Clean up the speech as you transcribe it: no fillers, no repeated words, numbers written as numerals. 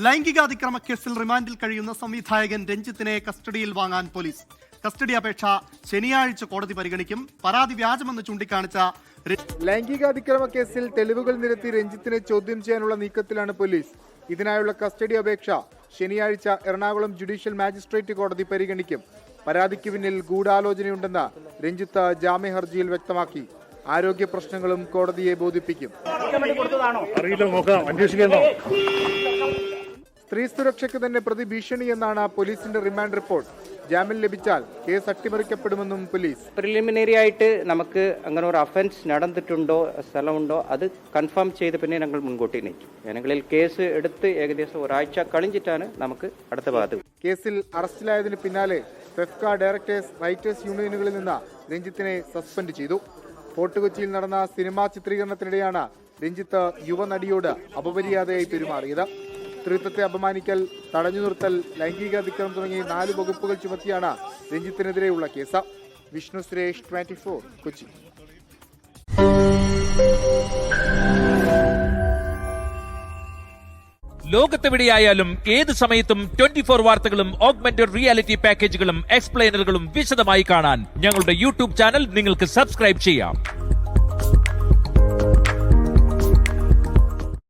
ലൈംഗികാതിക്രമ കേസിൽ റിമാൻഡിൽ കഴിയുന്ന സംവിധായകൻ രഞ്ജിത്തിനെ കസ്റ്റഡിയിൽ വാങ്ങാൻ പോലീസ്. കസ്റ്റഡി അപേക്ഷ ശനിയാഴ്ച കോടതി പരിഗണിക്കും. പരാതി വ്യാജമെന്ന് ചൂണ്ടിക്കാണിച്ച ലൈംഗികാതിക്രമ കേസിൽ തെളിവുകൾ നിരത്തി രഞ്ജിത്തിനെ ചോദ്യം ചെയ്യാനുള്ള നീക്കത്തിലാണ് പോലീസ്. ഇതിനായുള്ള കസ്റ്റഡി അപേക്ഷ ശനിയാഴ്ച എറണാകുളം ജുഡീഷ്യൽ മാജിസ്ട്രേറ്റ് കോടതി പരിഗണിക്കും. പരാതിക്ക് പിന്നിൽ ഗൂഢാലോചനയുണ്ടെന്ന് രഞ്ജിത്ത് ജാമ്യ ഹർജിയിൽ വ്യക്തമാക്കി. ആരോഗ്യ പ്രശ്നങ്ങളും കോടതിയെ ബോധിപ്പിക്കും. സ്ത്രീ സുരക്ഷയ്ക്ക് തന്നെ പ്രതി ഭീഷണി എന്നാണ് പോലീസിന്റെ റിമാൻഡ് റിപ്പോർട്ട്. ജാമ്യം ലഭിച്ചാൽ കേസ് അട്ടിമറിക്കപ്പെടുമെന്നും പോലീസ്. പ്രിലിമിനറി ആയിട്ട് നമുക്ക് അങ്ങനെ ഒരു അഫൻസ് നടന്നിട്ടുണ്ടോ സ്ഥലമുണ്ടോ അത് കൺഫേം ചെയ്ത് പിന്നെ ഞങ്ങൾ മുൻകൂട്ടി നയിക്കും. ഞങ്ങളിൽ കേസ് എടുത്ത് ഏകദേശം ഒരാഴ്ച കഴിഞ്ഞിട്ടാണ് നമുക്ക് അടുത്ത ഭാഗത്ത്. കേസിൽ അറസ്റ്റിലായതിന് പിന്നാലെ ഫെഫ്ക ഡയറക്ടേഴ്സ് റൈറ്റേഴ്സ് യൂണിയനുകളിൽ നിന്ന് രഞ്ജിത്തിനെ സസ്പെൻഡ് ചെയ്തു. ഫോർട്ട് കൊച്ചിയിൽ നടന്ന സിനിമാ ചിത്രീകരണത്തിനിടെയാണ് രഞ്ജിത്ത് യുവനടിയോട് അപമര്യാദയായി പെരുമാറിയത്. സ്ത്രീത്വത്തെ അപമാനിക്കൽ, തടഞ്ഞു നിർത്തൽ, ലൈംഗികാതിക്രമം തുടങ്ങി 4 വകുപ്പുകൾ ചുമത്തിയാണ് രഞ്ജിത്തിനെതിരെയുള്ള കേസ്. വിഷ്ണു സുരേഷ്, 24 കൊച്ചി. ലോകത്തെവിടെയായാലും ഏത് സമയത്തും 24 വാർത്തകളും ഓഗ്മെന്റഡ് റിയാലിറ്റി പാക്കേജുകളും എക്സ്പ്ലെയിനറുകളും വിശദമായി കാണാൻ ഞങ്ങളുടെ യൂട്യൂബ് ചാനൽ നിങ്ങൾക്ക് സബ്സ്ക്രൈബ് ചെയ്യാം.